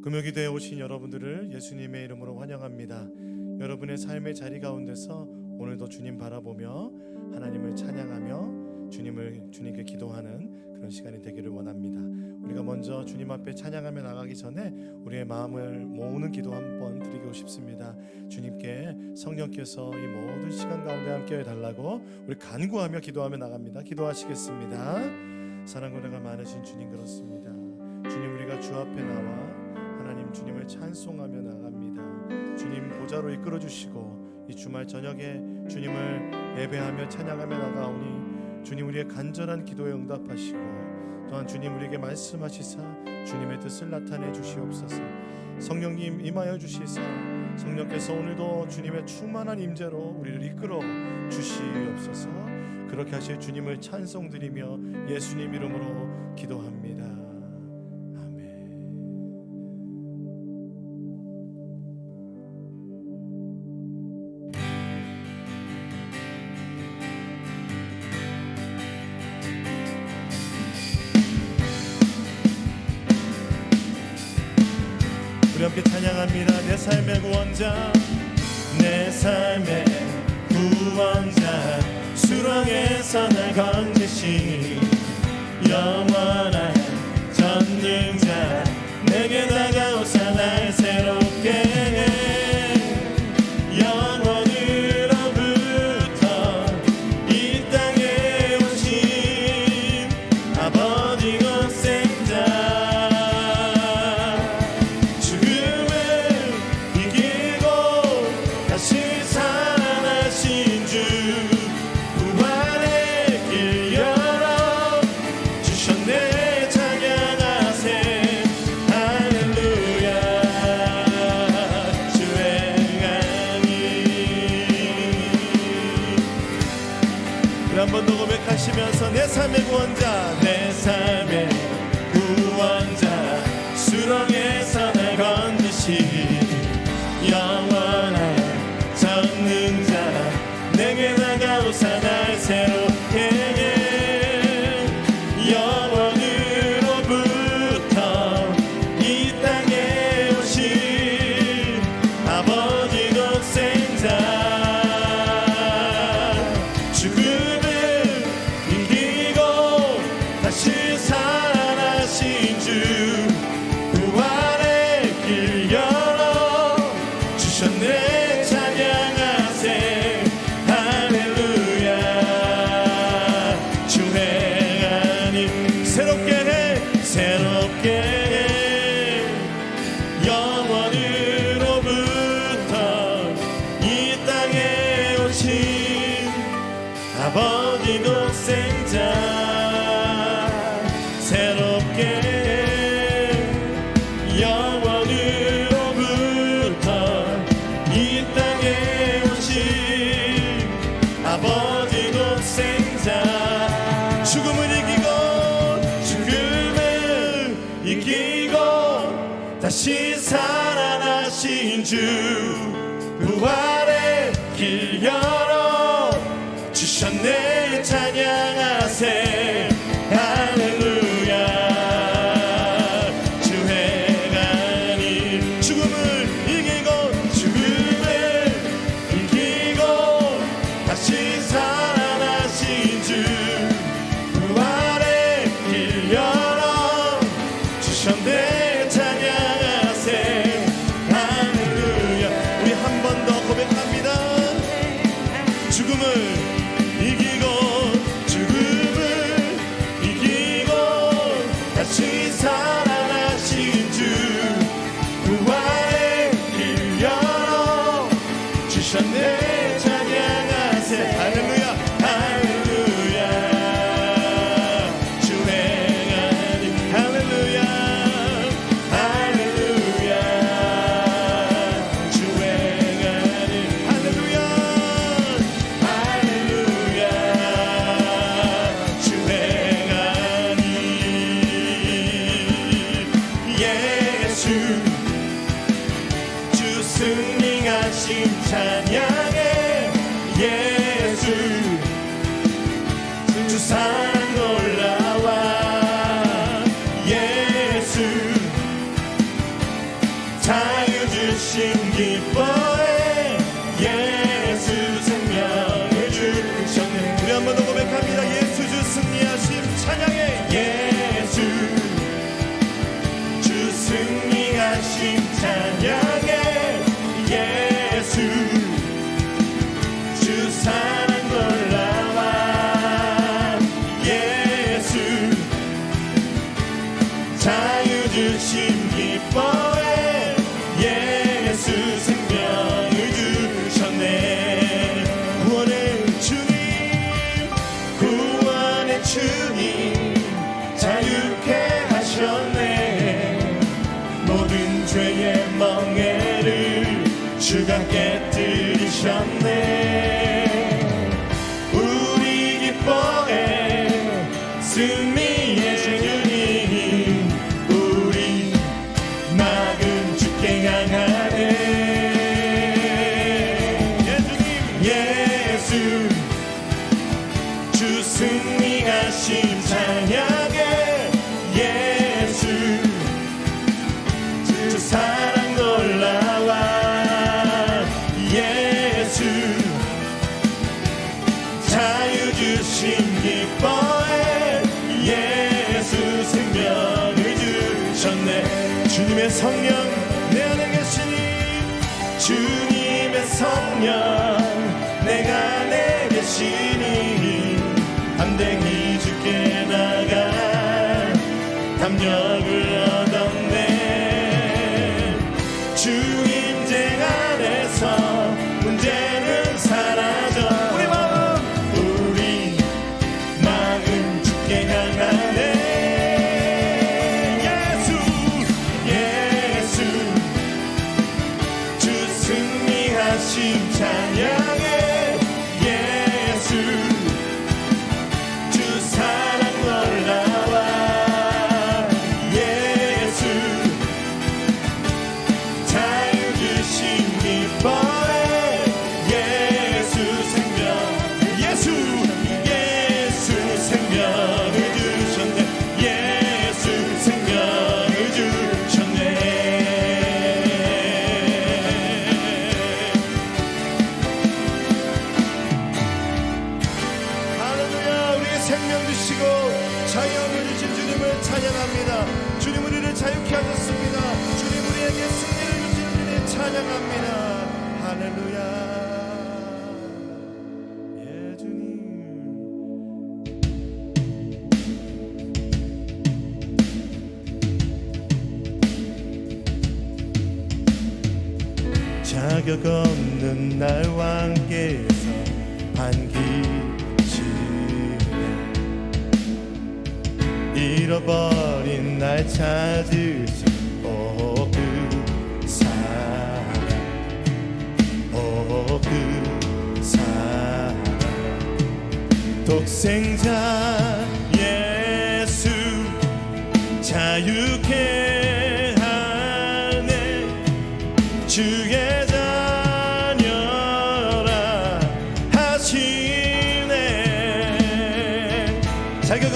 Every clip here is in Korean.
금요기도에 오신 여러분들을 예수님의 이름으로 환영합니다. 여러분의 삶의 자리 가운데서 오늘도 주님 바라보며 하나님을 찬양하며 주님께 기도하는 그런 시간이 되기를 원합니다. 우리가 먼저 주님 앞에 찬양하며 나가기 전에 우리의 마음을 모으는 기도 한번 드리고 싶습니다. 주님께 성령께서 이 모든 시간 가운데 함께 해달라고 우리 간구하며 기도하며 나갑니다. 기도하시겠습니다. 사랑과 은혜가 많으신 주님, 그렇습니다. 주님, 우리가 주 앞에 나와 하나님 주님을 찬송하며 나갑니다. 주님 보좌로 이끌어 주시고 이 주말 저녁에 주님을 예배하며 찬양하며 나가오니 주님 우리의 간절한 기도에 응답하시고 또한 주님 우리에게 말씀하시사 주님의 뜻을 나타내 주시옵소서. 성령님 임하여 주시사 성령께서 오늘도 주님의 충만한 임재로 우리를 이끌어 주시옵소서. 그렇게 하실 주님을 찬송드리며 예수님 이름으로 기도합니다. 우리 함께 찬양합니다. 내 삶의 구원자, 내 삶의 구원자, 수렁에서 날 건지신 영원한 전능자, 내게 다가오사 날 새롭게 해. 영원으로부터 이 땅에 오신 아버지 곧 생자, 한 번 더 고백하시면서 내 삶의 구원자, 내 삶의 구원자, 수렁에서 날 건지신 영원한 전능자, 내게 다가오사 날 새롭게 해. 영원으로부터 이 땅에 오신 아버지 곧 생자, 살아나신 주 부활의 길 열어 주셨네. 찬양하세 할렐루야. 주 행하니 새롭게 해, 새롭게 해. 영원으로부터 이 땅에 오신 아버지 독생자, 아버지 독생자, 죽음을 이기고 다시 살아나신 주 부활의 길 열어 주셨네. 찬양하세 할렐루야. 주 행하니 죽음을 이기고 다시 살아나신 주 부활의 길 열어 주셨네. 찬양하세 할렐루야. 우리 한 번 더 고백합니다. 죽음을 이기고 죽음을 승리의 주님 우리 막은 주께 향하네 예수 주 승리하신 찬양해 예수 주 사랑 놀라와 예수 자유 주심 기뻐해 예수 생명을 주셨네 주님의 성령 내 안에 계시니 주님의 성령 내가 안에 계시니 담대히 주께 나가 담력을 얻었네 주 임재 안에서 문제는 사라져 우리 마음 주께 향하네 예수 주 승리하신 찬양해 예수 주 사랑 놀라와 예수 자유 주심 기뻐해 예수 생명 예수 생명을 주셨네 예수 생명을 주셨네 할렐루야 우리의 생명 주시고 자유함을 주신 주님을 찬양합니다 주님 우리를 자유케 하셨습니다 주님 우리에게 승리를 주신 주님 찬양합니다 할렐루야 예 주님 자격 없는 날 왕께서 반기시네 잃어버린 날 찾으신 그 사랑 그 사랑 독생자 예수 자유케 하네 주의 자녀라 하시네 자격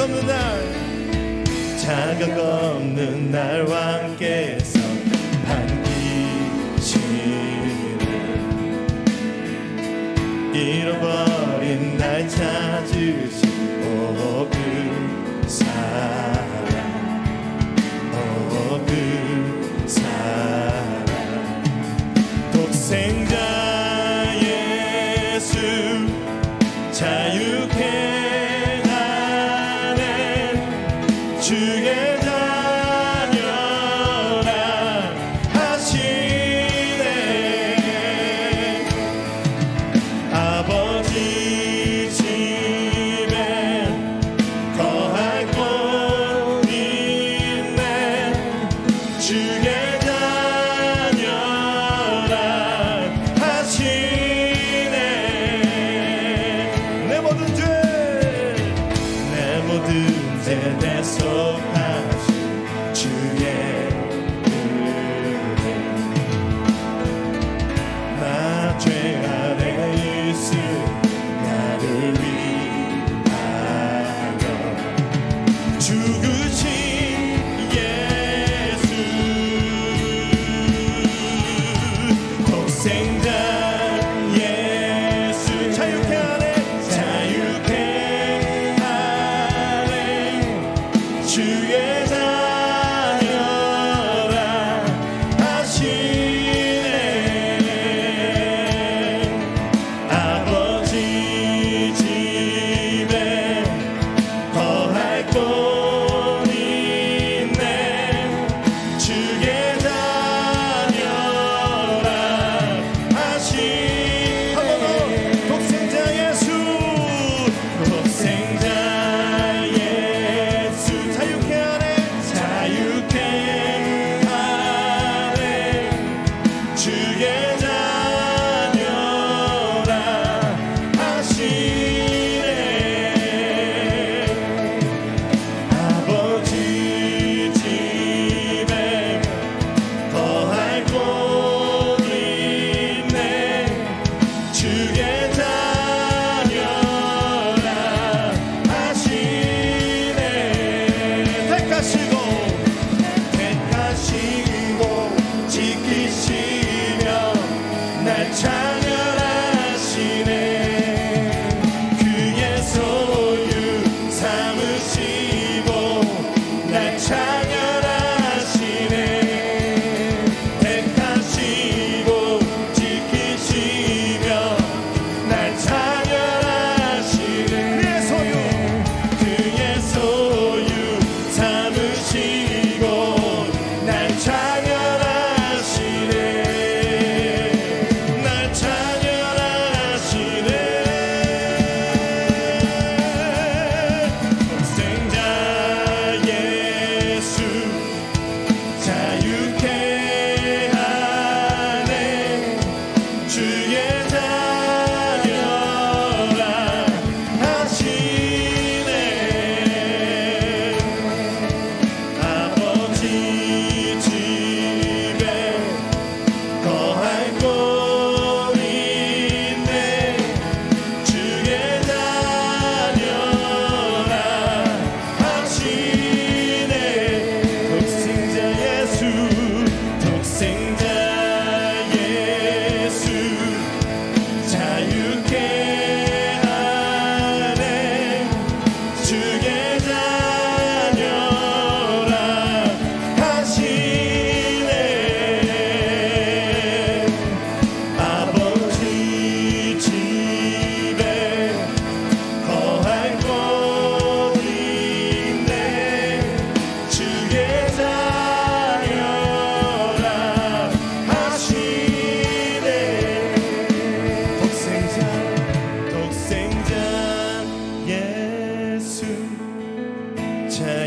없는 날 왕께서 반기시네 잃어버린 날 찾으신 그 사랑 그 사랑 독생자 예수 자유케 하네 주의 자녀라 하시네 아버지 집에 거할 곳 있네 주의 자녀라 하시네 내 모든 죄 대속하신 주의 은혜 나 죄 아래 있음 나를 위하여 죽으신 예수 독생자 예수 자유케 하네 주의 자녀라 하시네 아버지 집에 거할 곳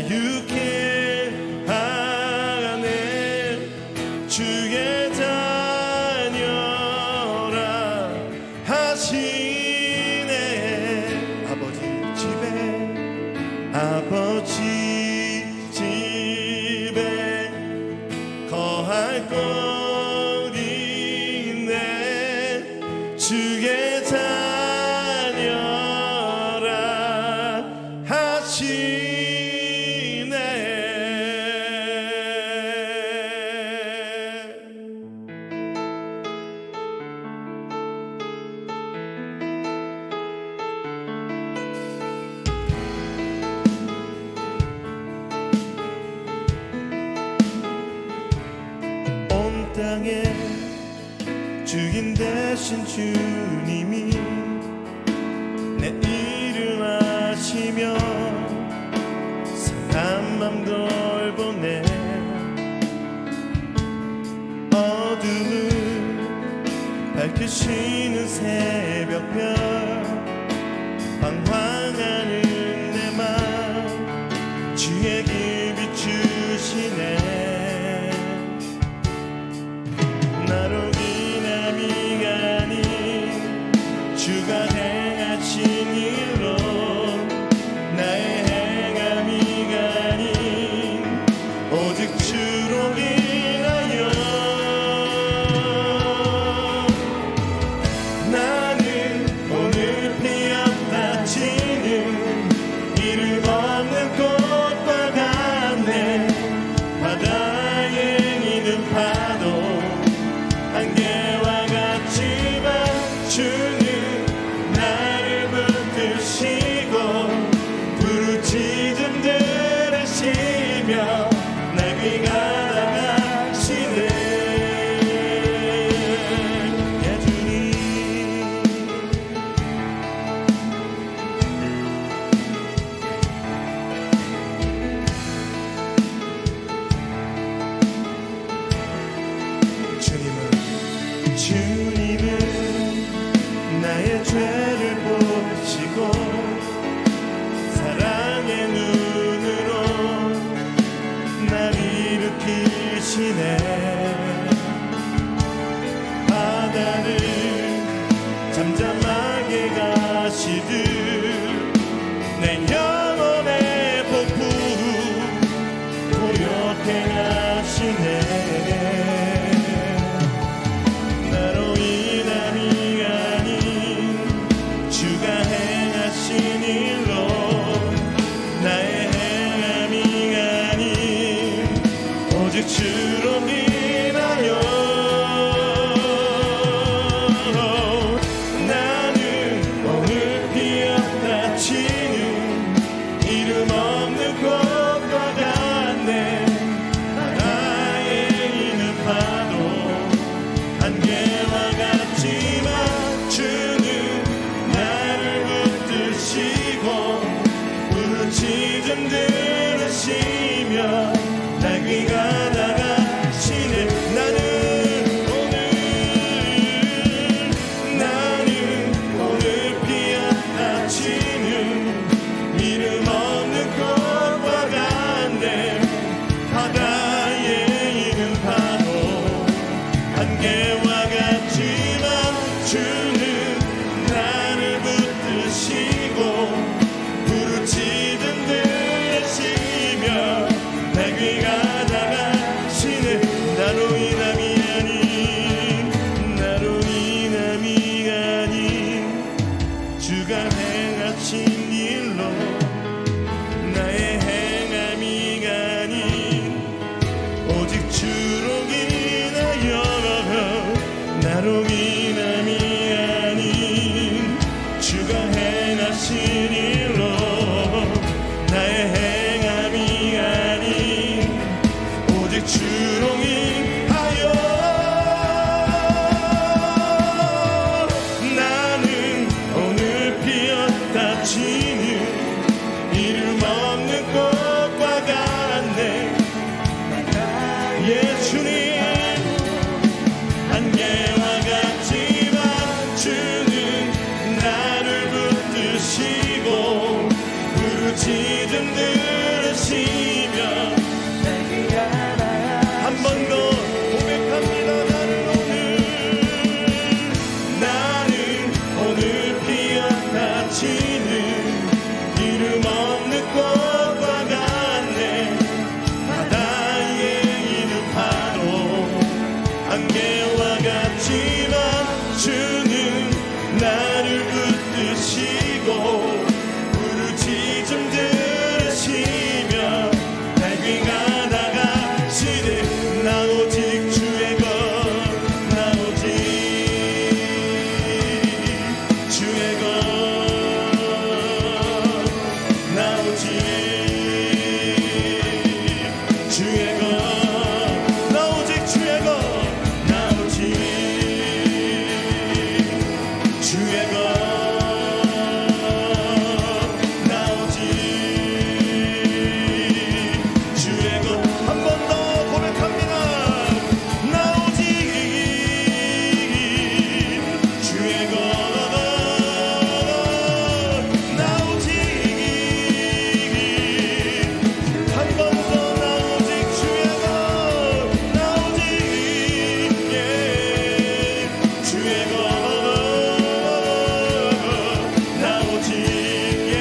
자유케 하네. 주의 자녀라 하시네. 아버지 집에 거할 곳 있네. 주의 자녀라 하시네. 온 땅에 주인 되신 주님이 내 이름 아시며 상한 맘 돌보네. 어둠을 밝히시는 새벽별 방황하는 내 맘 주의 길 비추시네. 나로 기남이 아닌 주가 행하신 일로 나의 행함이 아닌 오직 주로 인하여 나는 오늘 피었다 지는 이름 없는 꽃과 같네. 바다에 있는 파도 안개와 같지만 주는 나를 붙드시고 부르짖음 들으시며 날 귀가하시네. 예 주님. 주님은 나의 죄를 보시고 사랑의 눈으로 날 일으키시네. 바다를 잠잠하게 가시듯 내 영혼의 폭풍 고요케 하시네. 나로 인함이 아닌 주가 행하신 일로 나의 행함이 아닌 오직 주로 인하여 나는 오늘 피었다 치는 이름 없는 꽃과 같네. 바다에 있는 파도 안개와 같지만 주는 나를 붙드시고 부르짖음 들으시며 날 귀가하시네. 나는 오늘 피었다 치는 이름 없는 꽃과 같네. 바다에 있는 파도 안개와 같지만 주는 나를 붙드시고 부르짖음 들으시며 날 귀가하시네. 부르짖음 들으시며 한 번 더 고백합니다. 나는 오늘 피어나치는 이름 없는 꽃과 같네. 바다에 있는 파도 안개와 같지만 주는 나를 붙드시고 부르짖음 들으시며 날개가 나가시네. 나 오직 주의 것, 나 오직 주의 것, 나 오직 주의 것, 나 오직 주의 것, 나 오직 주의 것, 나 오직 주의 것. 한 번 더 고백합니다. 나 오직 주의 것, 나 오직 한 번 더 나 오직 주의 것, 나 오직 예 주의 것, 나 오직 예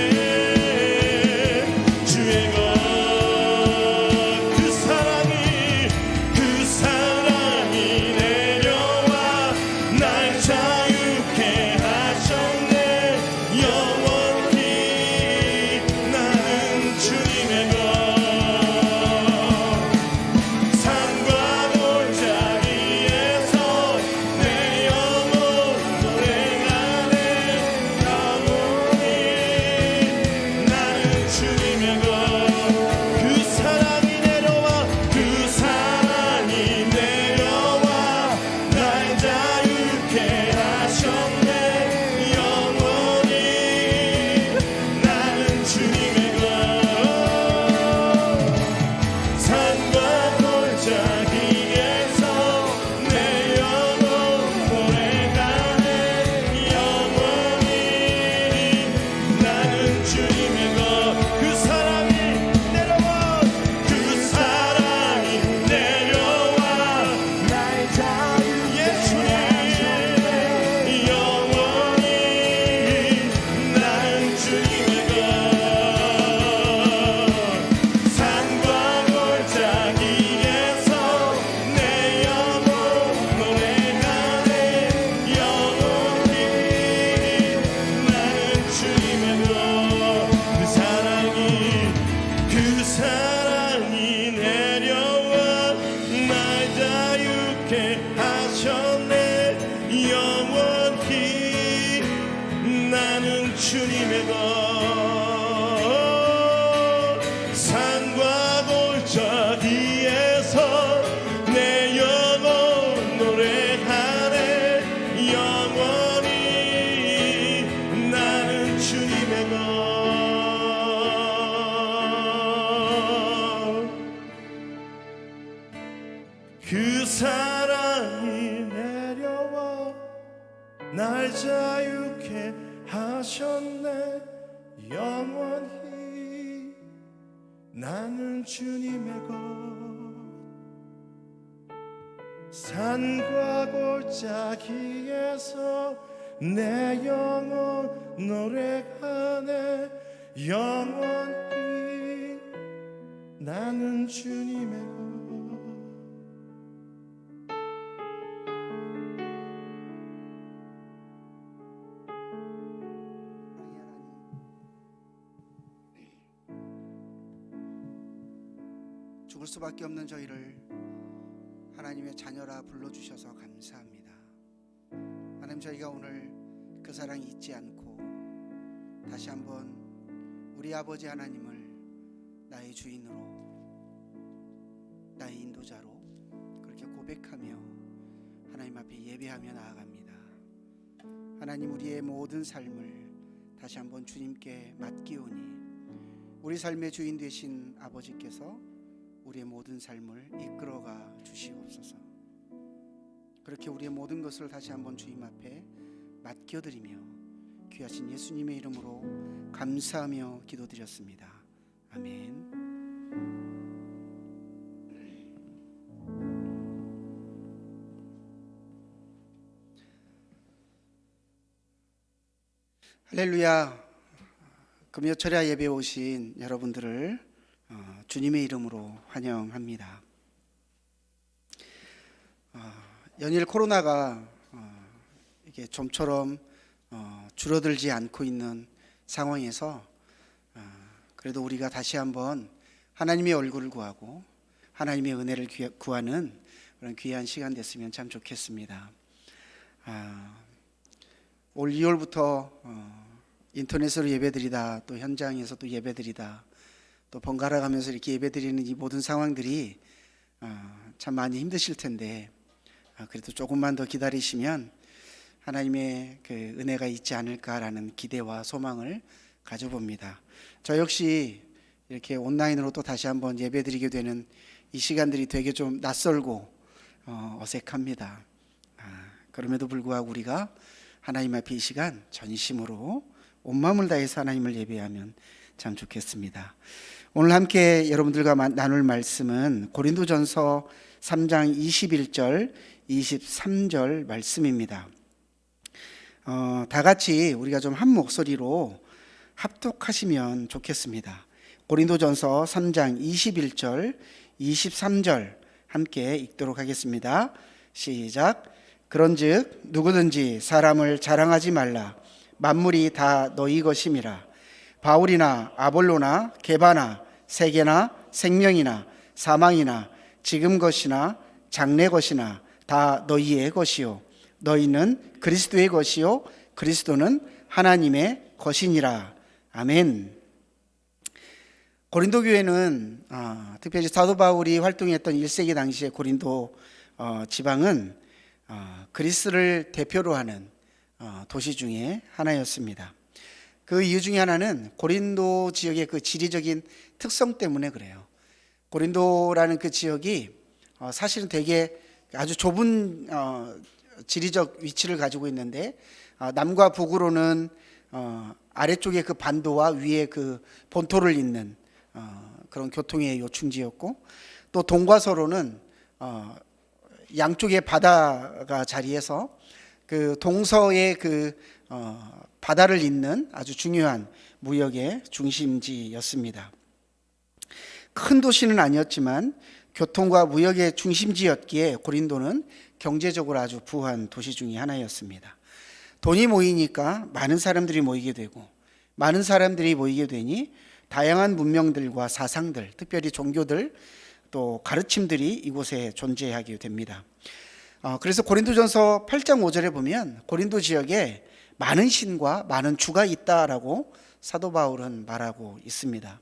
주의 것. 그 사랑이 내려와 날 자유케 하셨네. 영원히 나는 주님의 것. 산과 골짜기에서 내 영혼 노래하네. 영원히 나는 주님의 것. 그 사랑이 내려와 날 자유케 하셨네. 영원히 나는 주님의 것. 산과 골짜기에서 내 영혼 노래하네. 영원히 나는 주님의 것. 그 사랑이 내려와 날 자유케 하셨네. 영원히 나는 주님의 것. 산과 골짜기에서 내 영혼 노래하네. 영원히 나는 주님의 것. 그 사랑이 내려와 날 자유케 하셨네. 영원히 나는 주님의 것. 산과 골짜기에서 내 영혼 노래하네. 영원히 나는 주님의 것. 그 사랑이 내려와 날 자유케 하셨네. 영원히 나는 주님의 것. 산과 골짜기에서 내 영혼 노래하네. 영원히 나는 주님의 것. 죽을 수밖에 없는 저희를 하나님의 자녀라 불러주셔서 감사합니다. 하나님, 저희가 오늘 그 사랑 잊지 않고 다시 한번 우리 아버지 하나님을 나의 주인으로, 나의 인도자로 그렇게 고백하며 하나님 앞에 예배하며 나아갑니다. 하나님, 우리의 모든 삶을 다시 한번 주님께 맡기오니 우리 삶의 주인 되신 아버지께서 우리의 모든 삶을 이끌어가 주시옵소서. 그렇게 우리의 모든 것을 다시 한번 주님 앞에 맡겨드리며 귀하신 예수님의 이름으로 감사하며 기도드렸습니다. 아멘. 할렐루야. 금요철야 예배에 오신 여러분들을 주님의 이름으로 환영합니다. 연일 코로나가 이게 좀처럼 줄어들지 않고 있는 상황에서 그래도 우리가 다시 한번 하나님의 얼굴을 구하고 하나님의 은혜를 구하는 그런 귀한 시간 됐으면 참 좋겠습니다. 올 2월부터 인터넷으로 예배드리다, 또 현장에서 또 예배드리다, 또 번갈아 가면서 이렇게 예배드리는 이 모든 상황들이 참 많이 힘드실 텐데 그래도 조금만 더 기다리시면 하나님의 그 은혜가 있지 않을까라는 기대와 소망을 가져봅니다. 저 역시 이렇게 온라인으로 또 다시 한번 예배드리게 되는 이 시간들이 되게 좀 낯설고 어색합니다. 그럼에도 불구하고 우리가 하나님 앞에 이 시간 전심으로 온 마음을 다해서 하나님을 예배하면 참 좋겠습니다. 오늘 함께 여러분들과 나눌 말씀은 고린도전서 3장 21절 23절 말씀입니다. 다 같이 우리가 좀 한 목소리로 합독하시면 좋겠습니다. 고린도전서 3장 21절 23절 함께 읽도록 하겠습니다. 시작. 그런즉 누구든지 사람을 자랑하지 말라. 만물이 다 너희 것임이라. 바울이나 아볼로나 게바나 세계나 생명이나 사망이나 지금 것이나 장래 것이나 다 너희의 것이요 너희는 그리스도의 것이요 그리스도는 하나님의 것이니라. 아멘. 고린도 교회는 특별히 사도 바울이 활동했던 1세기 당시의 고린도 지방은 그리스를 대표로 하는 도시 중에 하나였습니다. 그 이유 중에 하나는 고린도 지역의 그 지리적인 특성 때문에 그래요. 고린도라는 그 지역이 사실은 되게 아주 좁은 지리적 위치를 가지고 있는데 남과 북으로는 아래쪽에 그 반도와 위에 그 본토를 잇는 그런 교통의 요충지였고, 또 동과 서로는 양쪽에 바다가 자리해서 그 동서의 그 바다를 잇는 아주 중요한 무역의 중심지였습니다. 큰 도시는 아니었지만 교통과 무역의 중심지였기에 고린도는 경제적으로 아주 부한 도시 중에 하나였습니다. 돈이 모이니까 많은 사람들이 모이게 되고, 많은 사람들이 모이게 되니 다양한 문명들과 사상들, 특별히 종교들, 또 가르침들이 이곳에 존재하게 됩니다. 그래서 고린도전서 8장 5절에 보면 고린도 지역에 많은 신과 많은 주가 있다라고 사도 바울은 말하고 있습니다.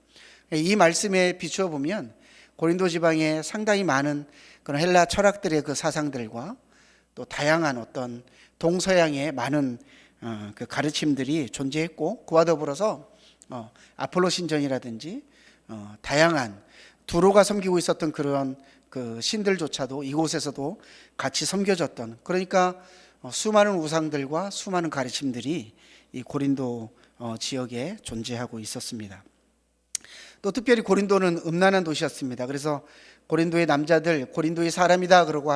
이 말씀에 비추어 보면 고린도 지방에 상당히 많은 그런 헬라 철학들의 그 사상들과 또 다양한 어떤 동서양의 많은 그 가르침들이 존재했고, 그와 더불어서 아폴로 신전이라든지 다양한 두로가 섬기고 있었던 그런 그 신들조차도 이곳에서도 같이 섬겨졌던, 그러니까 수많은 우상들과 수많은 가르침들이 이 고린도 지역에 존재하고 있었습니다. 또 특별히 고린도는 음란한 도시였습니다. 그래서 고린도의 남자들, 고린도의 사람이다 그러고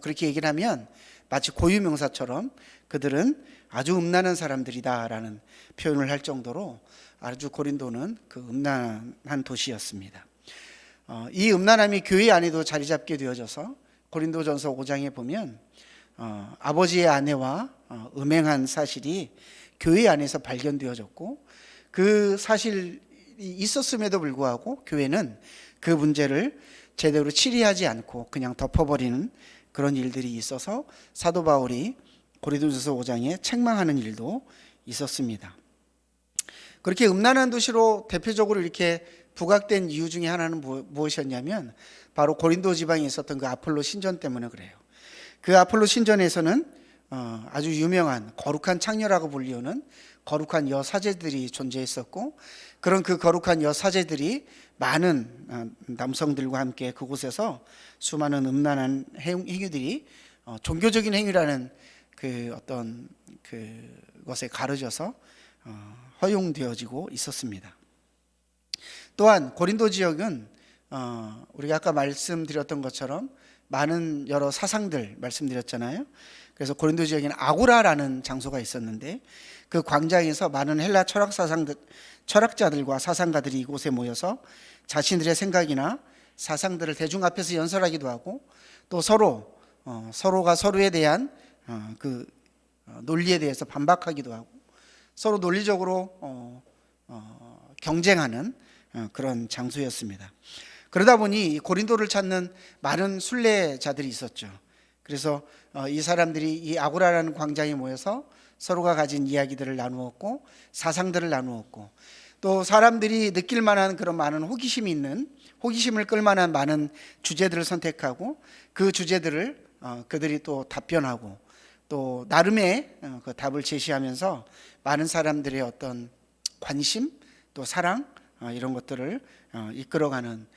그렇게 얘기를 하면 마치 고유명사처럼 그들은 아주 음란한 사람들이다라는 표현을 할 정도로 아주 고린도는 그 음란한 도시였습니다. 이 음란함이 교회 안에도 자리 잡게 되어져서 고린도전서 5장에 보면 아버지의 아내와 음행한 사실이 교회 안에서 발견되어졌고, 그 사실이 있었음에도 불구하고 교회는 그 문제를 제대로 치리하지 않고 그냥 덮어버리는 그런 일들이 있어서 사도 바울이 고린도전서 5장에 책망하는 일도 있었습니다. 그렇게 음란한 도시로 대표적으로 이렇게 부각된 이유 중에 하나는 무엇이었냐면 바로 고린도 지방에 있었던 그 아폴로 신전 때문에 그래요. 그 아폴로 신전에서는 아주 유명한 거룩한 창녀라고 불리우는 거룩한 여사제들이 존재했었고, 그런 그 거룩한 여사제들이 많은 남성들과 함께 그곳에서 수많은 음란한 행위들이 종교적인 행위라는 그 어떤 그것에 가려져서 허용되어지고 있었습니다. 또한 고린도 지역은 우리가 아까 말씀드렸던 것처럼 많은 여러 사상들 말씀드렸잖아요. 그래서 고린도 지역에는 아고라라는 장소가 있었는데 그 광장에서 많은 헬라 철학자들과 사상가들이 이곳에 모여서 자신들의 생각이나 사상들을 대중 앞에서 연설하기도 하고 또 서로가 서로에 대한 그 논리에 대해서 반박하기도 하고 서로 논리적으로 경쟁하는 그런 장소였습니다. 그러다 보니 고린도를 찾는 많은 순례자들이 있었죠. 그래서 이 사람들이 이 아고라라는 광장에 모여서 서로가 가진 이야기들을 나누었고 사상들을 나누었고 또 사람들이 느낄 만한 그런 많은 호기심을 끌 만한 많은 주제들을 선택하고 그 주제들을 그들이 또 답변하고 또 나름의 그 답을 제시하면서 많은 사람들의 어떤 관심 또 사랑 이런 것들을 이끌어가는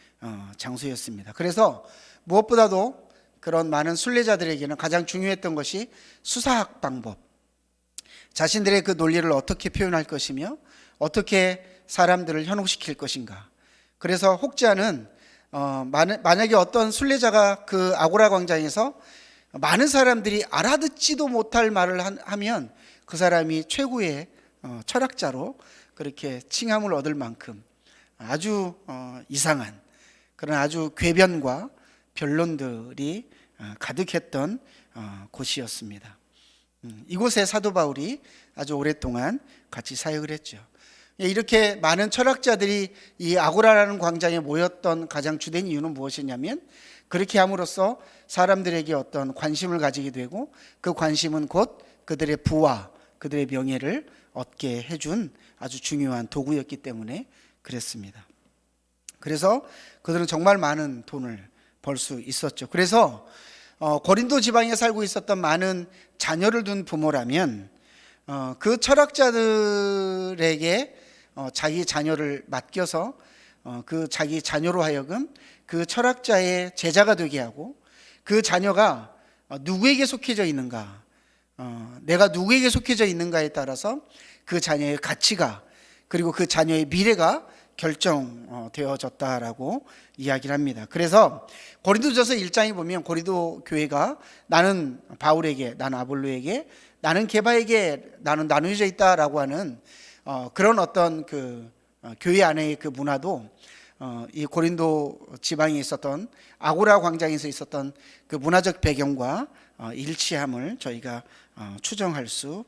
장소였습니다. 그래서 무엇보다도 그런 많은 순례자들에게는 가장 중요했던 것이 수사학 방법, 자신들의 그 논리를 어떻게 표현할 것이며 어떻게 사람들을 현혹시킬 것인가. 그래서 혹자는 만약에 어떤 순례자가 그 아고라 광장에서 많은 사람들이 알아듣지도 못할 말을 하면 그 사람이 최고의 철학자로 그렇게 칭함을 얻을 만큼 아주 이상한 그런 아주 궤변과 변론들이 가득했던 곳이었습니다. 이곳에 사도 바울이 아주 오랫동안 같이 사역을 했죠. 이렇게 많은 철학자들이 이 아고라라는 광장에 모였던 가장 주된 이유는 무엇이냐면 그렇게 함으로써 사람들에게 어떤 관심을 가지게 되고 그 관심은 곧 그들의 부와 그들의 명예를 얻게 해준 아주 중요한 도구였기 때문에 그랬습니다. 그래서 그들은 정말 많은 돈을 벌 수 있었죠. 그래서 고린도 지방에 살고 있었던 많은 자녀를 둔 부모라면 그 철학자들에게 자기 자녀를 맡겨서 그 자기 자녀로 하여금 그 철학자의 제자가 되게 하고 그 자녀가 누구에게 속해져 있는가, 내가 누구에게 속해져 있는가에 따라서 그 자녀의 가치가 그리고 그 자녀의 미래가 결정되어졌다라고 이야기를 합니다. 그래서 고린도전서 1장에 보면 고린도 교회가 나는 바울에게, 나는 아볼로에게, 나는 게바에게 나는 나누어져 있다라고 하는 그런 어떤 그 교회 안의 그 문화도 이 고린도 지방에 있었던 아고라 광장에서 있었던 그 문화적 배경과 일치함을 저희가 추정할 수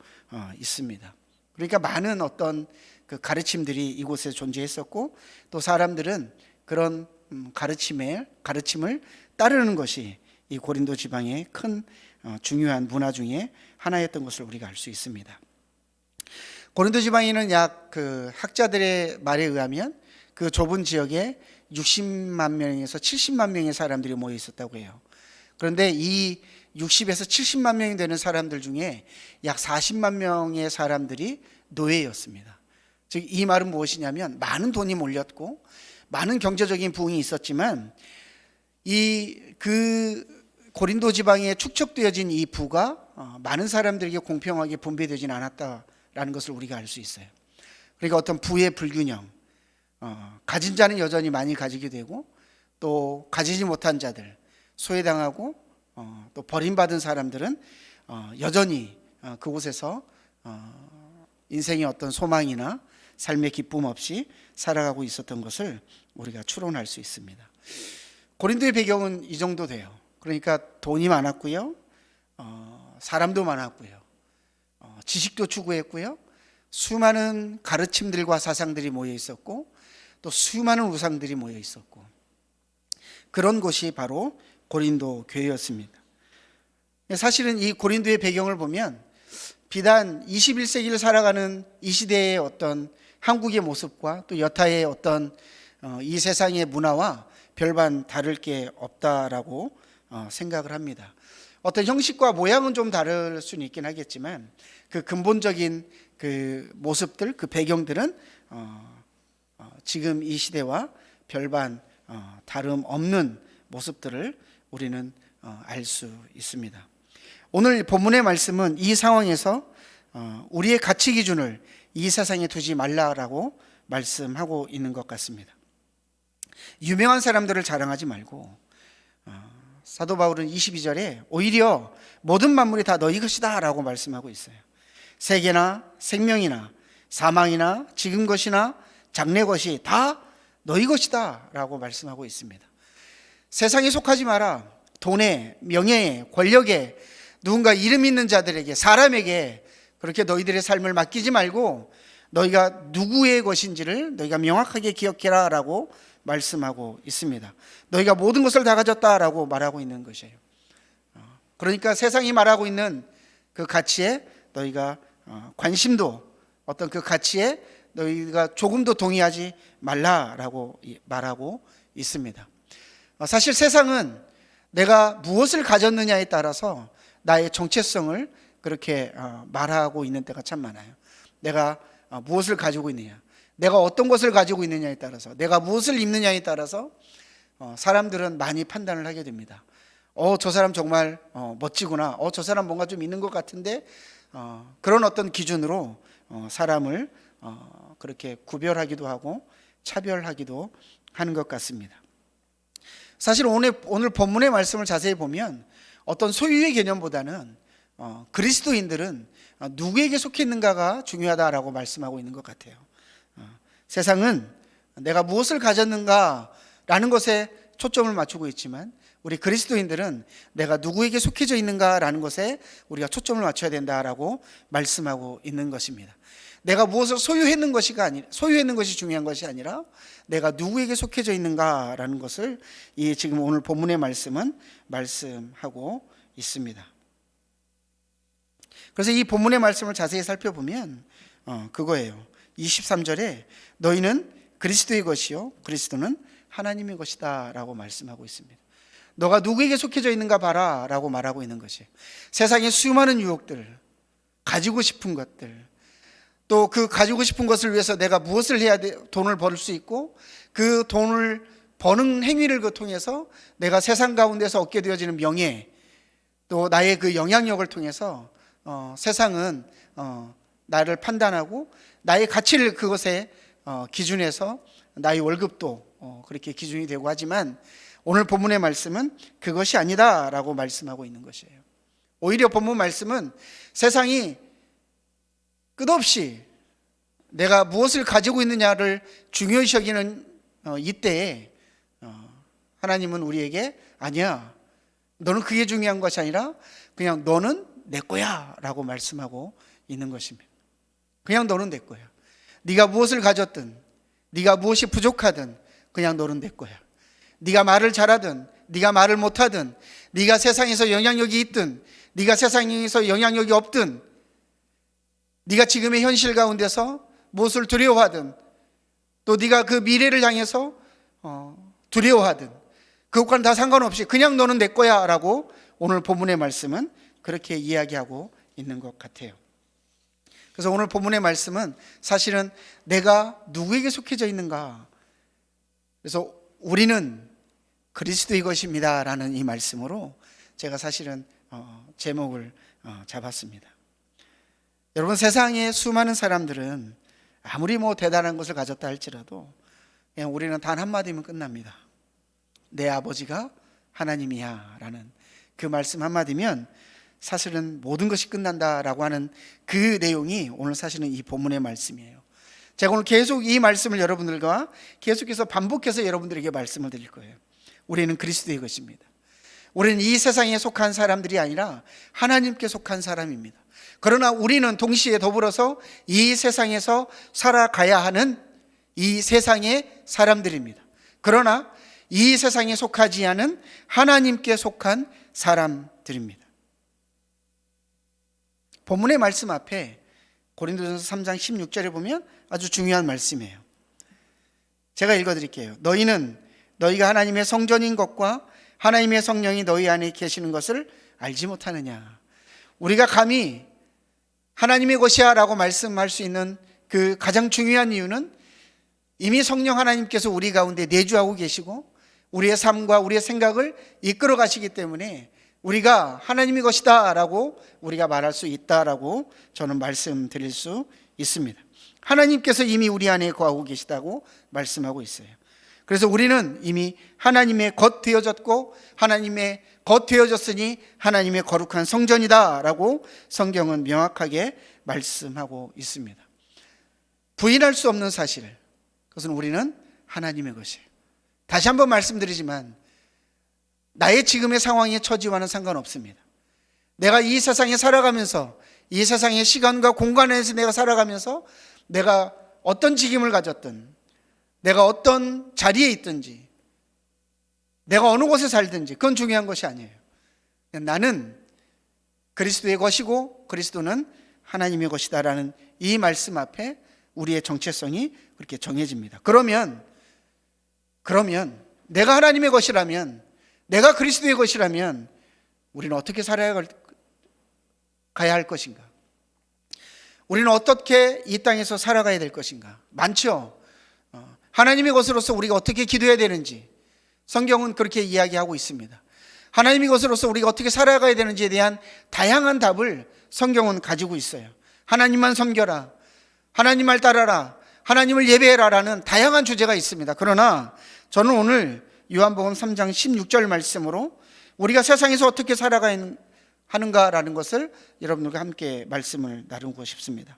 있습니다. 그러니까 많은 어떤 그 가르침들이 이곳에 존재했었고 또 사람들은 그런 가르침을 따르는 것이 이 고린도 지방의 큰 중요한 문화 중에 하나였던 것을 우리가 알 수 있습니다. 고린도 지방에는 약 그 학자들의 말에 의하면 그 좁은 지역에 60만 명에서 70만 명의 사람들이 모여 있었다고 해요. 그런데 이 60에서 70만 명이 되는 사람들 중에 약 40만 명의 사람들이 노예였습니다. 즉 이 말은 무엇이냐면 많은 돈이 몰렸고 많은 경제적인 부흥이 있었지만 그 고린도 지방에 축적되어진 이 부가 많은 사람들에게 공평하게 분배되진 않았다라는 것을 우리가 알 수 있어요. 그러니까 어떤 부의 불균형, 가진 자는 여전히 많이 가지게 되고 또 가지지 못한 자들, 소외당하고 또 버림받은 사람들은 여전히 그곳에서 인생의 어떤 소망이나 삶의 기쁨 없이 살아가고 있었던 것을 우리가 추론할 수 있습니다. 고린도의 배경은 이 정도 돼요. 그러니까 돈이 많았고요, 사람도 많았고요, 지식도 추구했고요, 수많은 가르침들과 사상들이 모여 있었고 또 수많은 우상들이 모여 있었고 그런 곳이 바로 고린도 교회였습니다. 사실은 이 고린도의 배경을 보면 비단 21세기를 살아가는 이 시대의 어떤 한국의 모습과 또 여타의 어떤 이 세상의 문화와 별반 다를 게 없다라고 생각을 합니다. 어떤 형식과 모양은 좀 다를 수는 있긴 하겠지만 그 근본적인 그 모습들, 그 배경들은 지금 이 시대와 별반 다름 없는 모습들을 우리는 알 수 있습니다. 오늘 본문의 말씀은 이 상황에서 우리의 가치 기준을 이 세상에 두지 말라라고 말씀하고 있는 것 같습니다. 유명한 사람들을 자랑하지 말고 사도 바울은 22절에 오히려 모든 만물이 다 너희 것이다 라고 말씀하고 있어요. 세계나 생명이나 사망이나 지금 것이나 장래 것이 다 너희 것이다 라고 말씀하고 있습니다. 세상에 속하지 마라. 돈에, 명예에, 권력에, 누군가 이름 있는 자들에게, 사람에게 그렇게 너희들의 삶을 맡기지 말고 너희가 누구의 것인지를 너희가 명확하게 기억해라 라고 말씀하고 있습니다. 너희가 모든 것을 다 가졌다라고 말하고 있는 것이에요. 그러니까 세상이 말하고 있는 그 가치에 너희가 관심도, 어떤 그 가치에 너희가 조금도 동의하지 말라라고 말하고 있습니다. 사실 세상은 내가 무엇을 가졌느냐에 따라서 나의 정체성을 그렇게 말하고 있는 때가 참 많아요. 내가 무엇을 가지고 있느냐, 내가 어떤 것을 가지고 있느냐에 따라서, 내가 무엇을 입느냐에 따라서 사람들은 많이 판단을 하게 됩니다. 저 사람 정말 멋지구나, 저 사람 뭔가 좀 있는 것 같은데, 그런 어떤 기준으로 사람을 그렇게 구별하기도 하고 차별하기도 하는 것 같습니다. 사실 오늘 본문의 말씀을 자세히 보면 어떤 소유의 개념보다는 그리스도인들은 누구에게 속해 있는가가 중요하다라고 말씀하고 있는 것 같아요. 세상은 내가 무엇을 가졌는가라는 것에 초점을 맞추고 있지만 우리 그리스도인들은 내가 누구에게 속해져 있는가라는 것에 우리가 초점을 맞춰야 된다라고 말씀하고 있는 것입니다. 내가 무엇을 소유했는 것이 중요한 것이 아니라 내가 누구에게 속해져 있는가라는 것을 이 지금 오늘 본문의 말씀은 말씀하고 있습니다. 그래서 이 본문의 말씀을 자세히 살펴보면 그거예요. 23절에 너희는 그리스도의 것이요 그리스도는 하나님의 것이다 라고 말씀하고 있습니다. 너가 누구에게 속해져 있는가 봐라 라고 말하고 있는 것이에요. 세상의 수많은 유혹들, 가지고 싶은 것들, 또 그 가지고 싶은 것을 위해서 내가 무엇을 해야 돈을 벌 수 있고 그 돈을 버는 행위를 통해서 내가 세상 가운데서 얻게 되어지는 명예, 또 나의 그 영향력을 통해서 세상은 나를 판단하고 나의 가치를 그것에 기준해서 나의 월급도 그렇게 기준이 되고 하지만 오늘 본문의 말씀은 그것이 아니다라고 말씀하고 있는 것이에요. 오히려 본문 말씀은 세상이 끝없이 내가 무엇을 가지고 있느냐를 중요시 여기는 이때에 하나님은 우리에게 아니야, 너는 그게 중요한 것이 아니라 그냥 너는 내 거야 라고 말씀하고 있는 것입니다. 그냥 너는 내 거야. 네가 무엇을 가졌든 네가 무엇이 부족하든 그냥 너는 내 거야. 네가 말을 잘하든 네가 말을 못하든 네가 세상에서 영향력이 있든 네가 세상에서 영향력이 없든 네가 지금의 현실 가운데서 무엇을 두려워하든 또 네가 그 미래를 향해서 두려워하든 그것과는 다 상관없이 그냥 너는 내 거야 라고 오늘 본문의 말씀은 그렇게 이야기하고 있는 것 같아요. 그래서 오늘 본문의 말씀은 사실은 내가 누구에게 속해져 있는가, 그래서 우리는 그리스도의 것입니다 라는 이 말씀으로 제가 사실은 제목을 잡았습니다. 여러분, 세상에 수많은 사람들은 아무리 대단한 것을 가졌다 할지라도 그냥 우리는 단 한마디면 끝납니다. 내 아버지가 하나님이야 라는 그 말씀 한마디면 사실은 모든 것이 끝난다라고 하는 그 내용이 오늘 사실은 이 본문의 말씀이에요. 제가 오늘 계속 이 말씀을 여러분들과 계속해서 반복해서 여러분들에게 말씀을 드릴 거예요. 우리는 그리스도의 것입니다. 우리는 이 세상에 속한 사람들이 아니라 하나님께 속한 사람입니다. 그러나 우리는 동시에 더불어서 이 세상에서 살아가야 하는 이 세상의 사람들입니다. 그러나 이 세상에 속하지 않은 하나님께 속한 사람들입니다. 본문의 말씀 앞에 고린도전서 3장 16절에 보면 아주 중요한 말씀이에요. 제가 읽어드릴게요. 너희가 하나님의 성전인 것과 하나님의 성령이 너희 안에 계시는 것을 알지 못하느냐. 우리가 감히 하나님의 것이야 라고 말씀할 수 있는 그 가장 중요한 이유는 이미 성령 하나님께서 우리 가운데 내주하고 계시고 우리의 삶과 우리의 생각을 이끌어 가시기 때문에 우리가 하나님의 것이다 라고 우리가 말할 수 있다라고 저는 말씀드릴 수 있습니다. 하나님께서 이미 우리 안에 거하고 계시다고 말씀하고 있어요. 그래서 우리는 이미 하나님의 것 되어졌고 하나님의 것 되어졌으니 하나님의 거룩한 성전이다 라고 성경은 명확하게 말씀하고 있습니다. 부인할 수 없는 사실, 그것은 우리는 하나님의 것이에요. 다시 한번 말씀드리지만 나의 지금의 상황의 처지와는 상관없습니다. 내가 이 세상에 살아가면서 이 세상의 시간과 공간에서 내가 살아가면서 내가 어떤 직임을 가졌든 내가 어떤 자리에 있든지 내가 어느 곳에 살든지 그건 중요한 것이 아니에요. 나는 그리스도의 것이고 그리스도는 하나님의 것이다라는 이 말씀 앞에 우리의 정체성이 그렇게 정해집니다. 그러면 내가 하나님의 것이라면, 내가 그리스도의 것이라면 우리는 어떻게 살아야 가야 할 것인가? 우리는 어떻게 이 땅에서 살아가야 될 것인가? 많죠. 하나님의 것으로서 우리가 어떻게 기도해야 되는지 성경은 그렇게 이야기하고 있습니다. 하나님의 것으로서 우리가 어떻게 살아가야 되는지에 대한 다양한 답을 성경은 가지고 있어요. 하나님만 섬겨라, 하나님 말 따라라, 하나님을 예배해라 라는 다양한 주제가 있습니다. 그러나 저는 오늘 요한복음 3장 16절 말씀으로 우리가 세상에서 어떻게 살아가야 하는가라는 것을 여러분들과 함께 말씀을 나누고 싶습니다.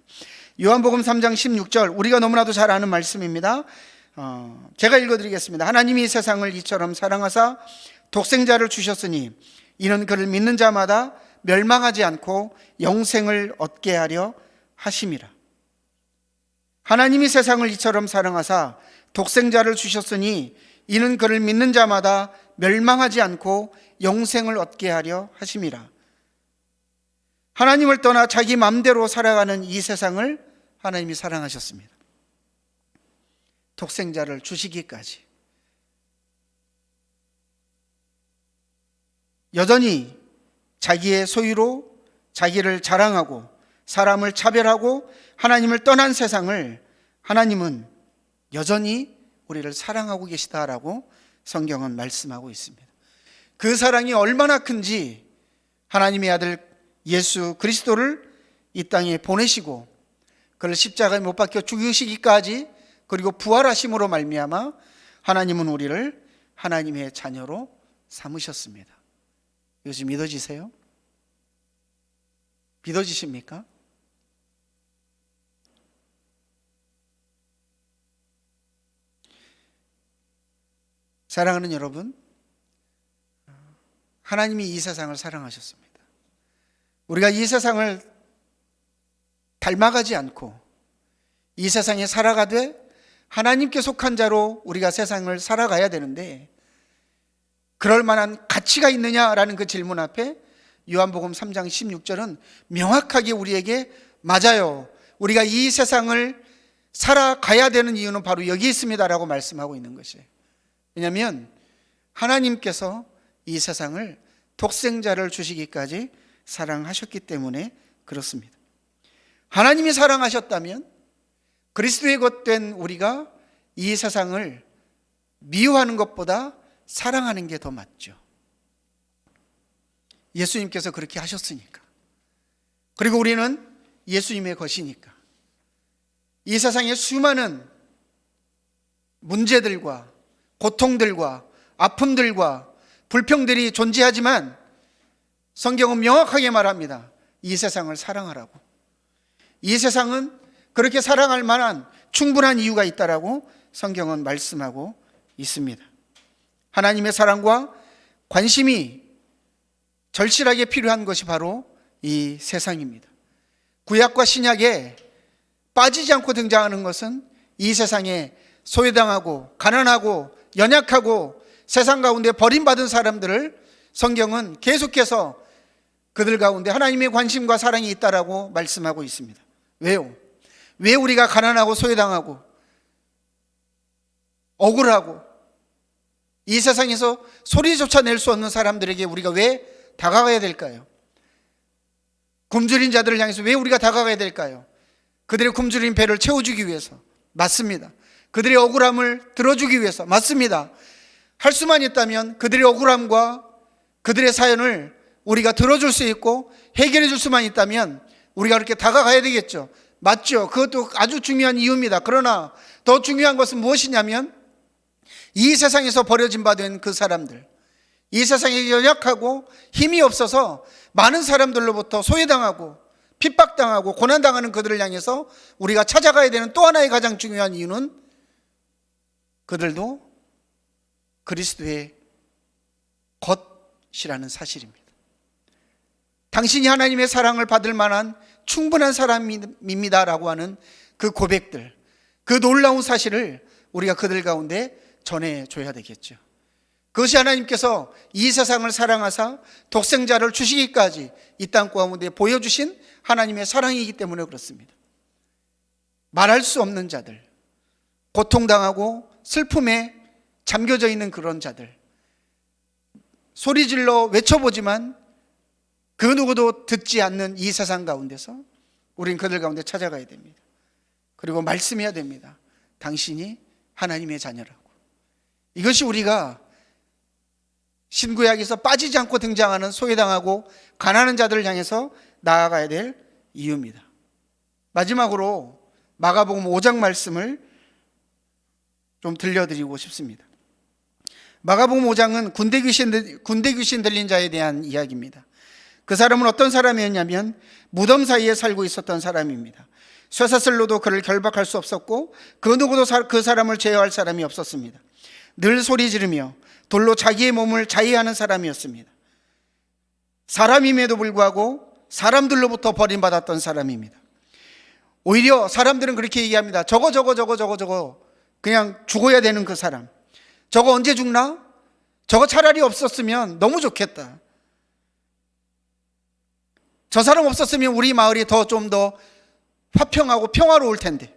요한복음 3장 16절, 우리가 너무나도 잘 아는 말씀입니다. 제가 읽어드리겠습니다. 하나님이 세상을 이처럼 사랑하사 독생자를 주셨으니 이는 그를 믿는 자마다 멸망하지 않고 영생을 얻게 하려 하심이라. 하나님이 세상을 이처럼 사랑하사 독생자를 주셨으니 이는 그를 믿는 자마다 멸망하지 않고 영생을 얻게 하려 하심이라. 하나님을 떠나 자기 마음대로 살아가는 이 세상을 하나님이 사랑하셨습니다. 독생자를 주시기까지. 여전히 자기의 소유로 자기를 자랑하고 사람을 차별하고 하나님을 떠난 세상을 하나님은 여전히 우리를 사랑하고 계시다라고 성경은 말씀하고 있습니다. 그 사랑이 얼마나 큰지 하나님의 아들 예수 그리스도를 이 땅에 보내시고 그를 십자가에 못 박혀 죽으시기까지 그리고 부활하심으로 말미암아 하나님은 우리를 하나님의 자녀로 삼으셨습니다. 이것이 믿어지세요? 믿어지십니까? 사랑하는 여러분, 하나님이 이 세상을 사랑하셨습니다. 우리가 이 세상을 닮아가지 않고 이 세상에 살아가되 하나님께 속한 자로 우리가 세상을 살아가야 되는데 그럴 만한 가치가 있느냐라는 그 질문 앞에 요한복음 3장 16절은 명확하게 우리에게 맞아요, 우리가 이 세상을 살아가야 되는 이유는 바로 여기 있습니다라고 말씀하고 있는 것이에요. 왜냐하면 하나님께서 이 세상을 독생자를 주시기까지 사랑하셨기 때문에 그렇습니다. 하나님이 사랑하셨다면 그리스도의 것 된 우리가 이 세상을 미워하는 것보다 사랑하는 게 더 맞죠. 예수님께서 그렇게 하셨으니까. 그리고 우리는 예수님의 것이니까. 이 세상의 수많은 문제들과 고통들과 아픔들과 불평들이 존재하지만 성경은 명확하게 말합니다. 이 세상을 사랑하라고. 이 세상은 그렇게 사랑할 만한 충분한 이유가 있다라고 성경은 말씀하고 있습니다. 하나님의 사랑과 관심이 절실하게 필요한 것이 바로 이 세상입니다. 구약과 신약에 빠지지 않고 등장하는 것은 이 세상에 소외당하고 가난하고 연약하고 세상 가운데 버림받은 사람들을 성경은 계속해서 그들 가운데 하나님의 관심과 사랑이 있다라고 말씀하고 있습니다. 왜요? 왜 우리가 가난하고 소외당하고 억울하고 이 세상에서 소리조차 낼 수 없는 사람들에게 우리가 왜 다가가야 될까요? 굶주린 자들을 향해서 왜 우리가 다가가야 될까요? 그들의 굶주린 배를 채워주기 위해서. 맞습니다. 그들의 억울함을 들어주기 위해서. 맞습니다. 할 수만 있다면 그들의 억울함과 그들의 사연을 우리가 들어줄 수 있고 해결해 줄 수만 있다면 우리가 그렇게 다가가야 되겠죠. 맞죠? 그것도 아주 중요한 이유입니다. 그러나 더 중요한 것은 무엇이냐면 이 세상에서 버려진 바 된 그 사람들, 이 세상에 연약하고 힘이 없어서 많은 사람들로부터 소외당하고 핍박당하고 고난당하는 그들을 향해서 우리가 찾아가야 되는 또 하나의 가장 중요한 이유는 그들도 그리스도의 것이라는 사실입니다. 당신이 하나님의 사랑을 받을 만한 충분한 사람입니다라고 하는 그 고백들, 그 놀라운 사실을 우리가 그들 가운데 전해줘야 되겠죠. 그것이 하나님께서 이 세상을 사랑하사 독생자를 주시기까지 이 땅 가운데 보여주신 하나님의 사랑이기 때문에 그렇습니다. 말할 수 없는 자들, 고통당하고 슬픔에 잠겨져 있는 그런 자들, 소리질러 외쳐보지만 그 누구도 듣지 않는 이 세상 가운데서 우린 그들 가운데 찾아가야 됩니다. 그리고 말씀해야 됩니다. 당신이 하나님의 자녀라고. 이것이 우리가 신구약에서 빠지지 않고 등장하는 소외당하고 가난한 자들을 향해서 나아가야 될 이유입니다. 마지막으로 마가복음 5장 말씀을 좀 들려드리고 싶습니다. 마가복음 5장은 군대 귀신 들린 자에 대한 이야기입니다. 그 사람은 어떤 사람이었냐면 무덤 사이에 살고 있었던 사람입니다. 쇠사슬로도 그를 결박할 수 없었고 그 누구도 그 사람을 제어할 사람이 없었습니다. 늘 소리 지르며 돌로 자기의 몸을 자위하는 사람이었습니다. 사람임에도 불구하고 사람들로부터 버림받았던 사람입니다. 오히려 사람들은 그렇게 얘기합니다. 저거 그냥 죽어야 되는 그 사람, 저거 언제 죽나? 저거 차라리 없었으면 너무 좋겠다. 저 사람 없었으면 우리 마을이 좀 더 화평하고 평화로울 텐데,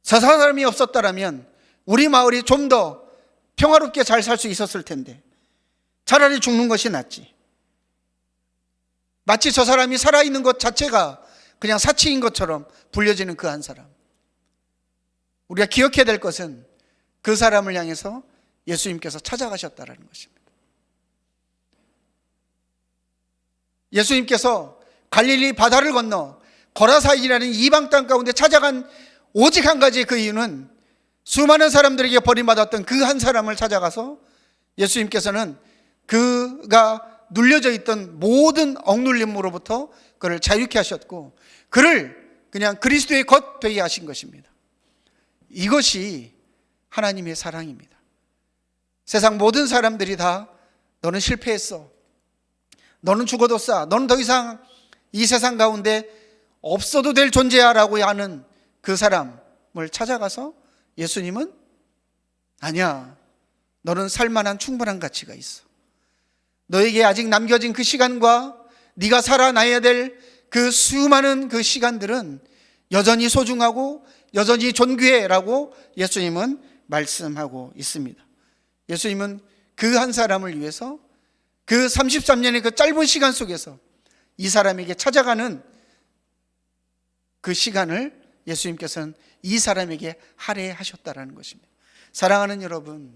저 사람이 없었다라면 우리 마을이 좀 더 평화롭게 잘 살 수 있었을 텐데 차라리 죽는 것이 낫지. 마치 저 사람이 살아있는 것 자체가 그냥 사치인 것처럼 불려지는 그 한 사람. 우리가 기억해야 될 것은 그 사람을 향해서 예수님께서 찾아가셨다는 것입니다. 예수님께서 갈릴리 바다를 건너 거라사이라는 이방 땅 가운데 찾아간 오직 한 가지 그 이유는 수많은 사람들에게 버림받았던 그 한 사람을 찾아가서 예수님께서는 그가 눌려져 있던 모든 억눌림으로부터 그를 자유케 하셨고 그를 그냥 그리스도의 것 되게 하신 것입니다. 이것이 하나님의 사랑입니다. 세상 모든 사람들이 다 너는 실패했어, 너는 죽어도 싸, 너는 더 이상 이 세상 가운데 없어도 될 존재야 라고 하는 그 사람을 찾아가서 예수님은 아니야, 너는 살만한 충분한 가치가 있어. 너에게 아직 남겨진 그 시간과 네가 살아나야 될 그 수많은 그 시간들은 여전히 소중하고 여전히 존귀해라고 예수님은 말씀하고 있습니다. 예수님은 그 한 사람을 위해서 그 33년의 그 짧은 시간 속에서 이 사람에게 찾아가는 그 시간을 예수님께서는 이 사람에게 할애하셨다라는 것입니다. 사랑하는 여러분,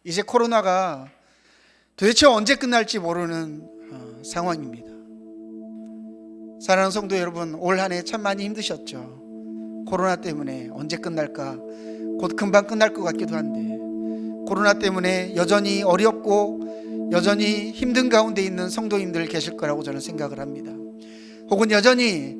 이제 코로나가 도대체 언제 끝날지 모르는 상황입니다. 사랑하는 성도 여러분, 올 한 해 참 많이 힘드셨죠. 코로나 때문에 언제 끝날까, 곧 금방 끝날 것 같기도 한데 코로나 때문에 여전히 어렵고 여전히 힘든 가운데 있는 성도님들 계실 거라고 저는 생각을 합니다. 혹은 여전히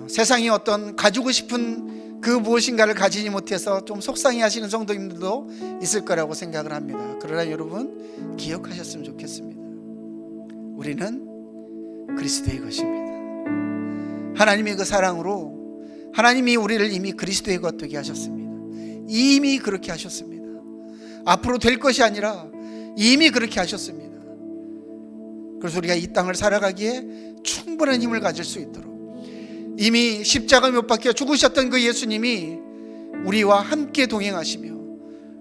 세상이 어떤 가지고 싶은 그 무엇인가를 가지지 못해서 좀 속상해 하시는 성도님들도 있을 거라고 생각을 합니다. 그러나 여러분 기억하셨으면 좋겠습니다. 우리는 그리스도의 것입니다. 하나님의 그 사랑으로 하나님이 우리를 이미 그리스도의 것 되게 하셨습니다. 이미 그렇게 하셨습니다. 앞으로 될 것이 아니라 이미 그렇게 하셨습니다. 그래서 우리가 이 땅을 살아가기에 충분한 힘을 가질 수 있도록 이미 십자가 못 박혀 죽으셨던 그 예수님이 우리와 함께 동행하시며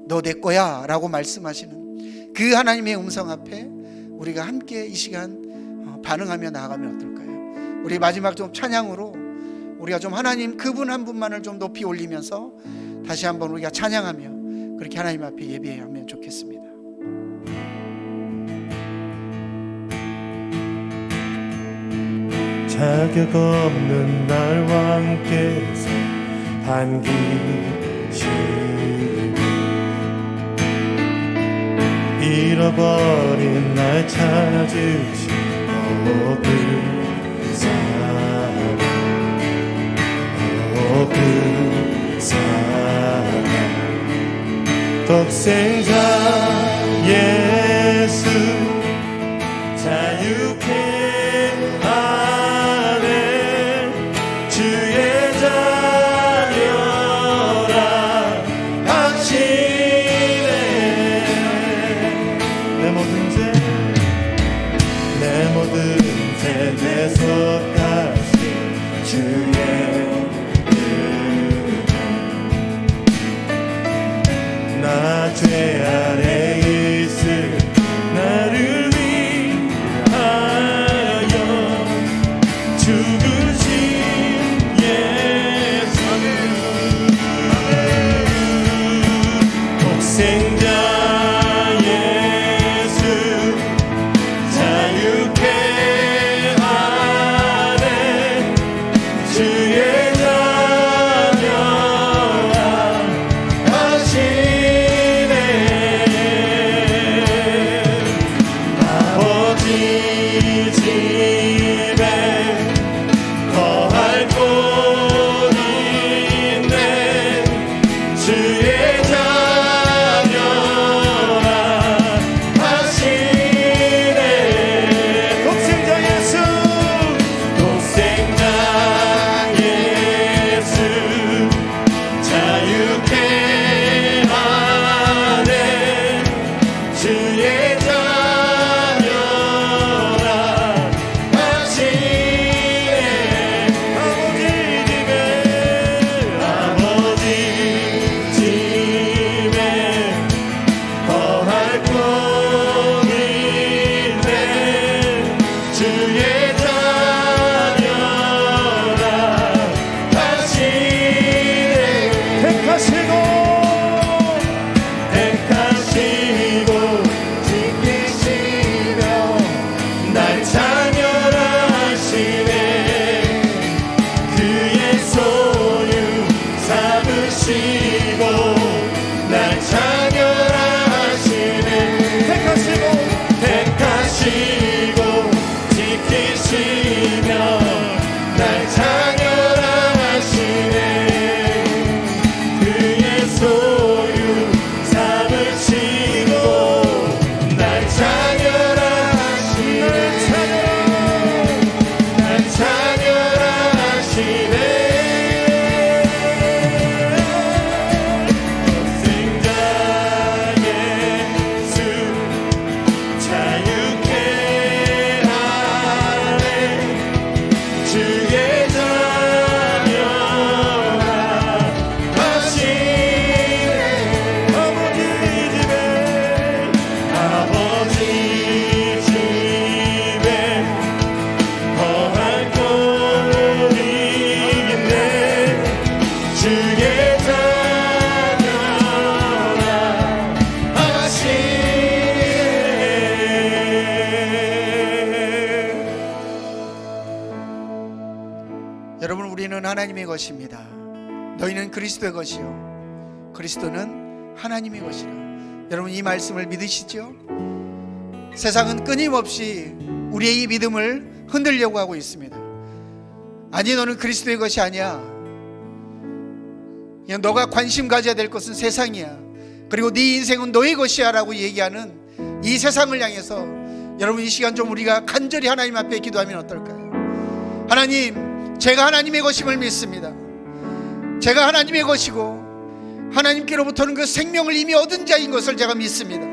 너 내 거야 라고 말씀하시는 그 하나님의 음성 앞에 우리가 함께 이 시간 반응하며 나아가면 어떨까요? 우리 마지막 좀 찬양으로 우리가 좀 하나님 그분 한 분만을 좀 높이 올리면서 다시 한번 우리가 찬양하며 그렇게 하나님 앞에 예배하면 좋겠습니다. 자격 없는 나와 함께서 반기시고 잃어버린 날 찾으신 그 사랑 그 사랑 독생자 예수 자유케 하네 주의 자녀라 하시네 내 모든 죄 내속하신 주의 나 죄 아래 있을 나를 위하여 죽으신 예수 독생자 예수 자유케 하네 주의 자녀라 하시네 아버지 집에 거할 곳 있네 주의 자녀라 하시네 독생자 예수 독생자 예수 자유케 하네 주의 자녀라 하시네 아버지 집에 거할 곳 있네 주의 자녀라 하시네 택하시고 지키시며 날 자녀라 하시네 그의 소유 삼으시고 날 자녀라 하시네 택하시고 지키시며 날 자녀라 하시네 그의 소유 삼으시고 날 자녀라 하시네 날 자녀라 하시네 독생자 예수 자유케 하네 주의 자녀라 하시네 아버지 집에 거할 곳 있네 주의 자녀라 하시네 여러분, 우리는 하나님의 것입니다. 너희는 그리스도의 것이요 그리스도는 하나님의 것이라. 여러분, 이 말씀을 믿으시죠? 세상은 끊임없이 우리의 이 믿음을 흔들려고 하고 있습니다. 아니, 너는 그리스도의 것이 아니야. 그냥 너가 관심 가져야 될 것은 세상이야. 그리고 네 인생은 너의 것이야 라고 얘기하는 이 세상을 향해서 여러분, 이 시간 좀 우리가 간절히 하나님 앞에 기도하면 어떨까요? 하나님, 제가 하나님의 것임을 믿습니다. 제가 하나님의 것이고 하나님께로부터는 그 생명을 이미 얻은 자인 것을 제가 믿습니다.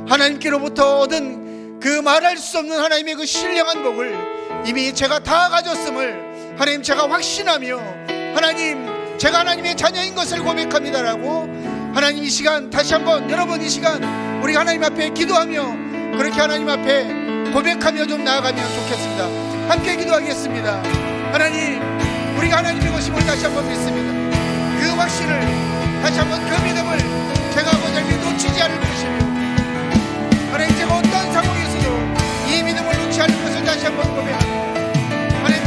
하나님께로부터 얻은 그 말할 수 없는 하나님의 그 신령한 복을 이미 제가 다 가졌음을 하나님, 제가 확신하며 하나님, 제가 하나님의 자녀인 것을 고백합니다라고 하나님, 이 시간 다시 한번 여러분, 이 시간 우리 하나님 앞에 기도하며 그렇게 하나님 앞에 고백하며 좀 나아가면 좋겠습니다. 함께 기도하겠습니다. 하나님, 우리가 하나님의 것임을 다시 한번 믿습니다. 그 확신을 다시 한번, 그 믿음을 제가 아버지 하나님 놓치지 않을 것이며 하나님, 제가 어떤 상황에서도 이 믿음을 놓지 않을 것을 다시 한번 고백합니다. 하나님,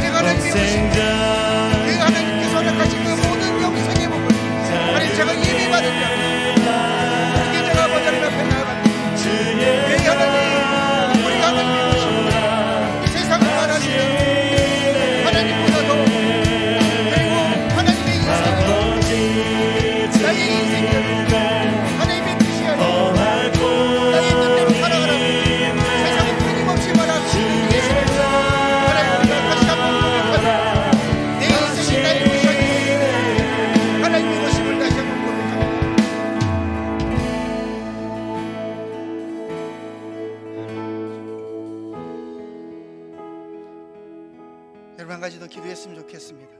여러분 한 가지 더 기도했으면 좋겠습니다.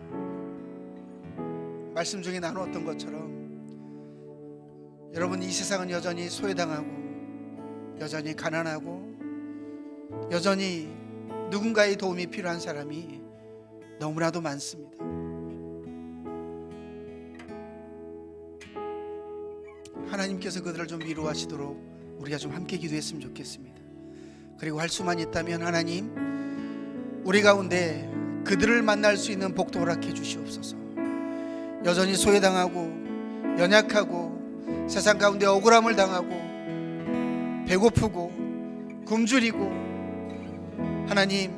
말씀 중에 나누었던 것처럼 여러분, 이 세상은 여전히 소외당하고 여전히 가난하고 여전히 누군가의 도움이 필요한 사람이 너무나도 많습니다. 하나님께서 그들을 좀 위로하시도록 우리가 좀 함께 기도했으면 좋겠습니다. 그리고 할 수만 있다면 하나님, 우리 가운데 그들을 만날 수 있는 복도 허락해 주시옵소서. 여전히 소외당하고 연약하고 세상 가운데 억울함을 당하고 배고프고 굶주리고, 하나님,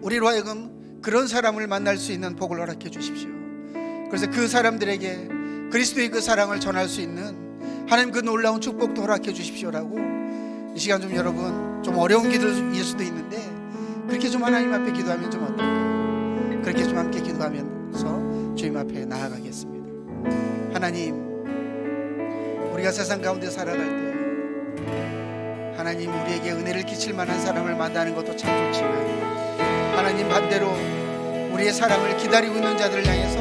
우리로 하여금 그런 사람을 만날 수 있는 복을 허락해 주십시오. 그래서 그 사람들에게 그리스도의 그 사랑을 전할 수 있는 하나님 그 놀라운 축복도 허락해 주십시오라고, 이 시간 좀 여러분 좀 어려운 기도일 수도 있는데 그렇게 좀 하나님 앞에 기도하면 좀 어떨까요? 그렇게 좀 함께 기도하면서 주님 앞에 나아가겠습니다. 하나님, 우리가 세상 가운데 살아갈 때 하나님, 우리에게 은혜를 끼칠 만한 사람을 만나는 것도 참 좋지만 하나님, 반대로 우리의 사랑을 기다리고 있는 자들을 향해서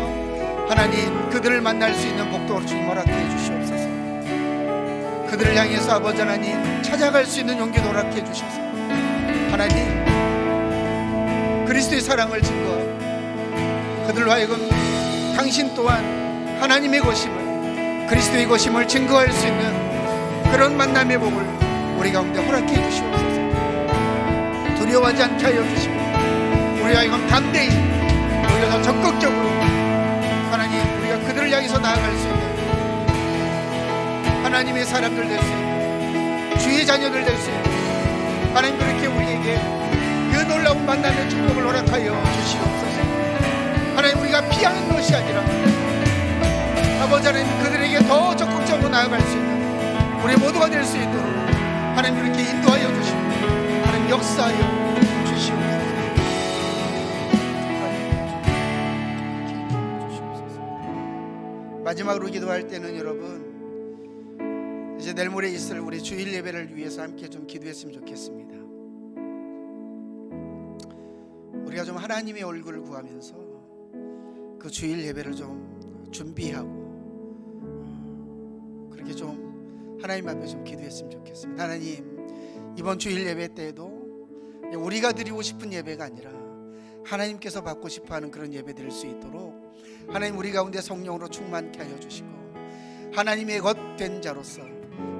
하나님, 그들을 만날 수 있는 복도 주님 허락해 주시옵소서. 그들을 향해서 아버지 하나님, 찾아갈 수 있는 용기도 허락해 주셔서 하나님, 그리스도의 사랑을 증거하고 그들로 하여금 당신 또한 하나님의 것임을, 그리스도의 것임을 증거할 수 있는 그런 만남의 복을 우리 가운데 허락해 주시옵소서. 두려워하지 않게 하여 주시고 우리와 하여금 담대히, 오히려 더 적극적으로 하나님, 우리가 그들을 향해서 나아갈 수 있는 하나님의 사람들 될 수 있는, 주의 자녀들 될 수 있는, 하나님, 그렇게 우리에게 그 놀라운 만남의 축복을 허락하여 주시옵소서. 하나님, 우리가 피하는 것이 아니라 아버지 하나님, 그들에게 더 적극적으로 나아갈 수 있는 우리 모두가 될 수 있도록 하나님, 그렇게 인도하여 주시고 하나님, 역사하여 주시옵소서. 마지막으로 기도할 때는 여러분, 이제 내일 모레 있을 우리 주일 예배를 위해서 함께 좀 기도했으면 좋겠습니다. 우리가 좀 하나님의 얼굴을 구하면서 그 주일 예배를 좀 준비하고 그렇게 좀 하나님 앞에 좀 기도했으면 좋겠습니다. 하나님, 이번 주일 예배 때에도 우리가 드리고 싶은 예배가 아니라 하나님께서 받고 싶어하는 그런 예배 드릴 수 있도록 하나님, 우리 가운데 성령으로 충만케 하여 주시고 하나님의 겉된 자로서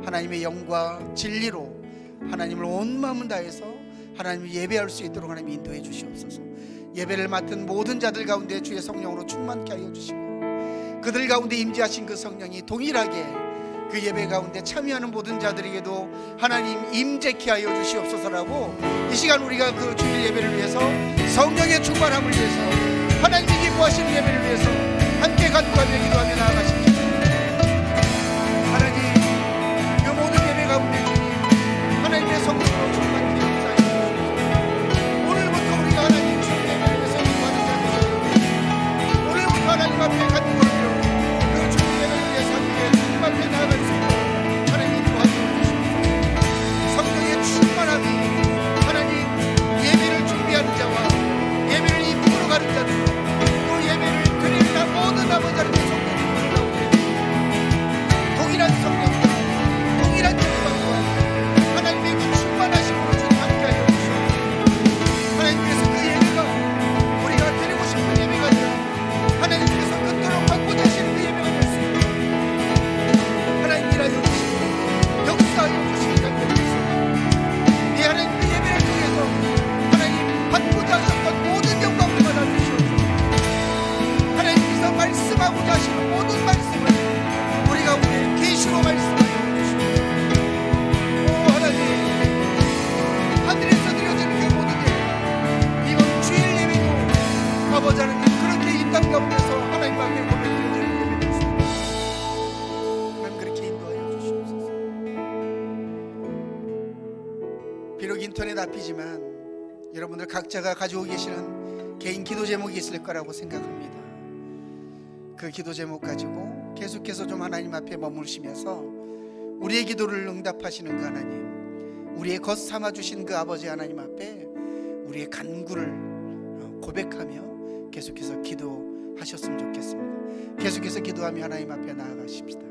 하나님의 영과 진리로 하나님을 온 마음을 다해서 하나님을 예배할 수 있도록 하나님 인도해 주시옵소서. 예배를 맡은 모든 자들 가운데 주의 성령으로 충만케 하여 주시고 그들 가운데 임재하신 그 성령이 동일하게 그 예배 가운데 참여하는 모든 자들에게도 하나님 임재케 하여 주시옵소서라고, 이 시간 우리가 그 주일 예배를 위해서, 성령의 충만함을 위해서, 하나님이 기뻐하시는 예배를 위해서 함께 간구하며 기도하며 나아가십시오. 하나님, 그 모든 예배 가운데 주님 하나님의 성령으로 충만케 하여 주시옵소서. 오늘부터 우리가 하나님 주일 예배를 위해서 기도하는 자들, 오늘부터 하나님 앞에 간구하며 그 주일 예배를 위해서 함께 주님 앞에 나아갈 수 있도록 하나님 도와주옵소서. 성령의 충만함이 하나님, 예배를 준비하는 자와 예배를 입으러 가는 자들, 또 예배를 드리는 모든 아버지 하나님의 성령님 가운데 동일한 성령과 동일한 영광과 하나님의 그 충만하심으로 주님 함께하여 주시옵소서. 하나님께서 그 예배가 우리가 드리고 싶은 예배가 아니라 하나님께서 그토록 받고자 하시는 그 예배가 될 수 있도록 하나님 일하여 주시고 역사하여 주시기 감사드립니다. 이 하나님 그 예배를 통해서 하나님 받고자 하셨던 모든 영광을 받아주시옵소서. 하나님께서 말씀하고자 하시는 모든 말씀을 우리가 우리 계시로 말씀하여 주시옵소서. 오 하나님, 하늘에서 드려지는 그 모든 예배, 이번 주일 예배도 아버지 하나님, 그렇게 이 땅 가운데서 하나님 앞에 고백드려지는 예배 될 수 있도록 하나님 그렇게 인도하여 주시옵소서. 비록 인터넷 앞이지만 여러분들 각자가 가지고 계시는 개인 기도 제목이 있을 거라고 생각합니다. 그 기도 제목 가지고 계속해서 좀 하나님 앞에 머무르시면서 우리의 기도를 응답하시는 그 하나님, 우리의 것 삼아 주신 그 아버지 하나님 앞에 우리의 간구를 고백하며 계속해서 기도하셨으면 좋겠습니다. 계속해서 기도하며 하나님 앞에 나아가십시다.